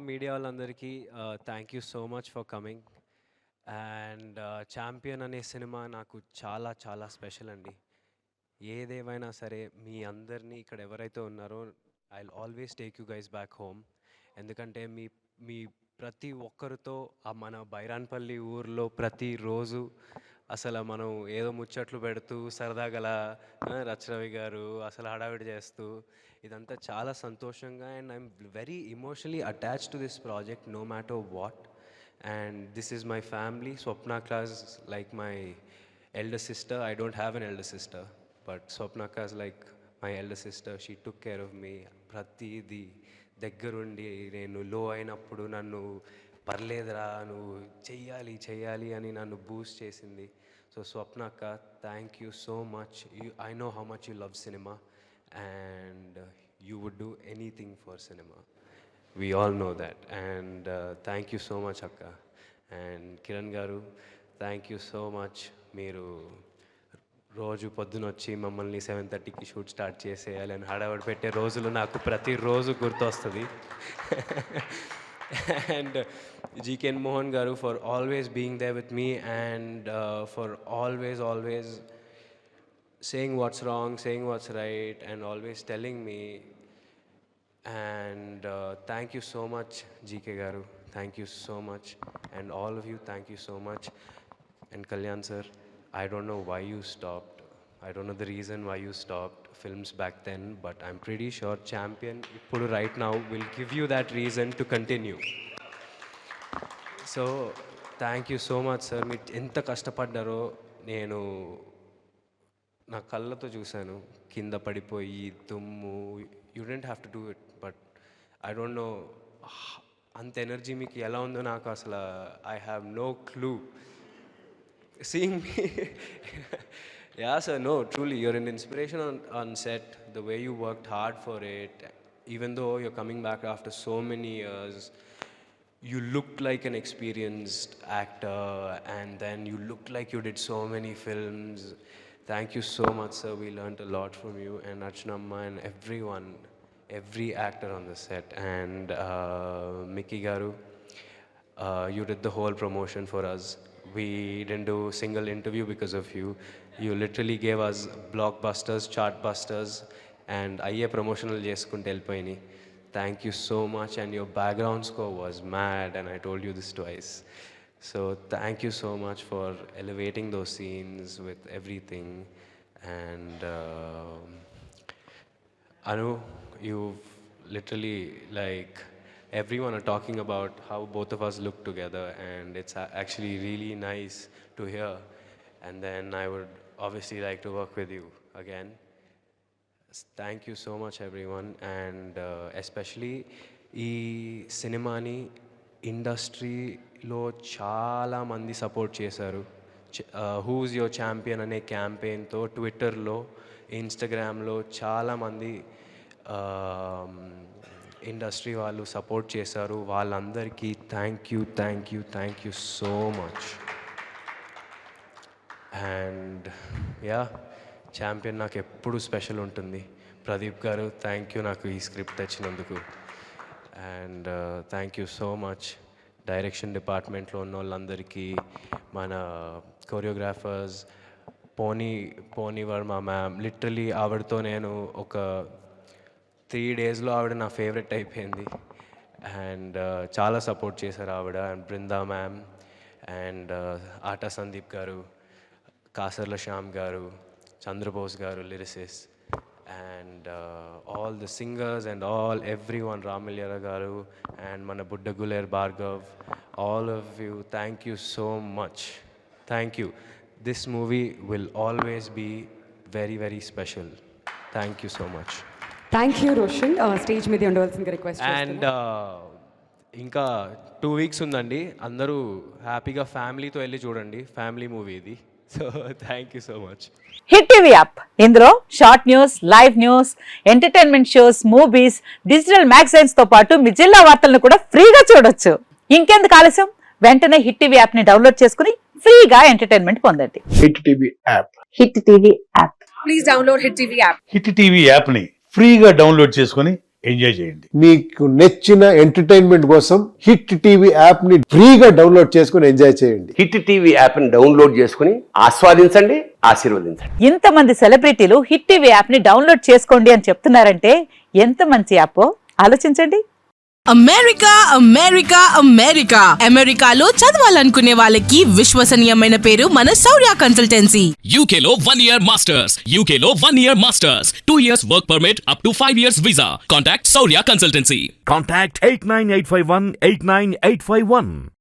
Media వాళ్ళందరికీ thank you so much for coming. And 'champion' అనే cinema నాకు చాలా చాలా స్పెషల్ అండి. ఏదేమైనా సరే మీ అందరినీ ఇక్కడ ఎవరైతే ఉన్నారో I will always take you guys back home. ఎందుకంటే మీ మీ ప్రతి ఒక్కరితో మన బైరాన్పల్లి ఊర్లో ప్రతిరోజు అసలు మనం ఏదో ముచ్చట్లు పెడుతూ సరదాగా అలా రచరవి గారు అసలు హడావిడి చేస్తూ ఇదంతా చాలా సంతోషంగా and I'm very emotionally attached to this project no matter what. And this is my family. Swapnaka is like my elder sister. I don't have an elder sister, but Swapnaka is like my elder sister. She took care of me. ప్రతిదీ దగ్గరుండి నేను లో అయినప్పుడు నన్ను పర్లేదురా నువ్వు చెయ్యాలి చెయ్యాలి అని నన్ను బూస్ట్ చేసింది. సో స్వప్నక్క, thank you so much. I know how much you love cinema and you would do anything for cinema. We all know that. And thank you so much akka. And Kiran garu, thank you so much. మీరు రోజు పొద్దున వచ్చి మమ్మల్ని 7:30కి shoot start చేసేయాలి అని హడావడి పెట్టే రోజులు నాకు ప్రతిరోజు గుర్తొస్తుంది. And GKN Mohan garu for always being there with me and for always saying what's wrong, saying what's right, and always telling me. And thank you so much, GK Garu. Thank you so much. And all of you, thank you so much. And Kalyan sir, I don't know why you stopped. I don't know the reason why you stopped films back then, but I'm pretty sure Champion, Ippudu right now, will give you that reason to continue. So, thank you so much, sir. Meet enta kashtapaddaro nenu నా కళ్ళతో చూశాను కింద పడిపోయి దుమ్ము. You don't have to do it, but I don't know అంత energy మీకు ఎలా ఉందో నాకు అసలు I have no clue seeing me. Yeah sir, no truly you're an inspiration on set, the way you worked hard for it, even though you're coming back after so many years. You looked like an experienced actor and then you looked like you did so many films. Thank you so much, sir. We learned a lot from you and Archanamma and everyone, every actor on the set. And Mickey Garu, you did the whole promotion for us. We didn't do a single interview because of you. You literally gave us blockbusters, chartbusters, and aye promotional cheskunte elpoyini. Thank you so much. And your background score was mad, and I told you this twice. So thank you so much for elevating those scenes with everything. And Anu, you've literally, like, everyone are talking about how both of us look together, and it's actually really nice to hear. And then I would obviously like to work with you again. Thank you so much, everyone. And especially ఈ సినిమాని ఇండస్ట్రీలో చాలామంది support చేశారు. Who's your champion అనే క్యాంపెయిన్తో ట్విట్టర్లో, ఇన్స్టాగ్రామ్లో చాలామంది industry వాళ్ళు సపోర్ట్ చేశారు. వాళ్ళందరికీ thank you so much. And yeah, champion నాకు ఎప్పుడు స్పెషల్ ఉంటుంది. ప్రదీప్ గారు, థ్యాంక్ యూ నాకు ఈ స్క్రిప్ట్ తెచ్చినందుకు. And thank you so much direction డిపార్ట్మెంట్లో ఉన్న వాళ్ళందరికీ, మన కొరియోగ్రాఫర్స్, పోనీ వర్మ మ్యామ్. లిటరలీ ఆవిడతో నేను ఒక 3 daysలో ఆవిడ నా ఫేవరెట్ అయిపోయింది. అండ్ చాలా సపోర్ట్ చేశారు ఆవిడ. అండ్ బృందా మ్యామ్ అండ్ ఆటా సందీప్ గారు, కాసర్ల శ్యామ్ గారు, చంద్రబోస్ గారు lyricists, and all the singers and everyone, Ramilyara garu and mana Budda Guler Bhargav, all of you, thank you so much. Thank you. This movie will always be very, very special. Thank you so much. Thank you, Roshan. Stage మీద ఉండవలసిన request and ఇంకా 2 weeks ఉందండి. అందరూ హ్యాపీగా ఫ్యామిలీతో వెళ్ళి చూడండి. Family movie ఇది. So thank you so much. Hit TV app, ఇందులో short news, live news, entertainment shows, movies, digital magazines తో పాటు మీ జిల్లా వార్తలను కూడా ఫ్రీగా చూడొచ్చు. ఇంకెందుకు ఆలస్యం, వెంటనే హిట్ టీవీ యాప్ ని డౌన్లోడ్ చేసుకుని ఫ్రీగా ఎంటర్టైన్మెంట్ పొందండి. Hit TV app. Hit TV app. Please download hit TV app. Hit TV app ని ఫ్రీగా డౌన్లోడ్ చేసుకుని ఎంజాయ్ చేయండి. మీకు నచ్చిన ఎంటర్టైన్మెంట్ కోసం హిట్ టీవీ యాప్ ని ఫ్రీగా డౌన్లోడ్ చేసుకుని ఎంజాయ్ చేయండి. హిట్ టీవీ యాప్ని డౌన్లోడ్ చేసుకుని ఆస్వాదించండి, ఆశీర్వదించండి. ఇంతమంది సెలబ్రిటీలు హిట్ టీవీ యాప్ ని డౌన్లోడ్ చేసుకోండి అని చెప్తున్నారంటే ఎంత మంచి యాప్ ఆలోచించండి. అమెరికా అమెరికా అమెరికా అమెరికాలో చదవాలనుకునే వాళ్ళకి విశ్వసనీయమైన పేరు మన శౌర్య కన్సల్టెన్సీ. UK లో 1 year masters. UK లో 1 year masters. 2 years work permit up to 5 years visa. Contact Saurya Consultancy. Contact 89851 89851.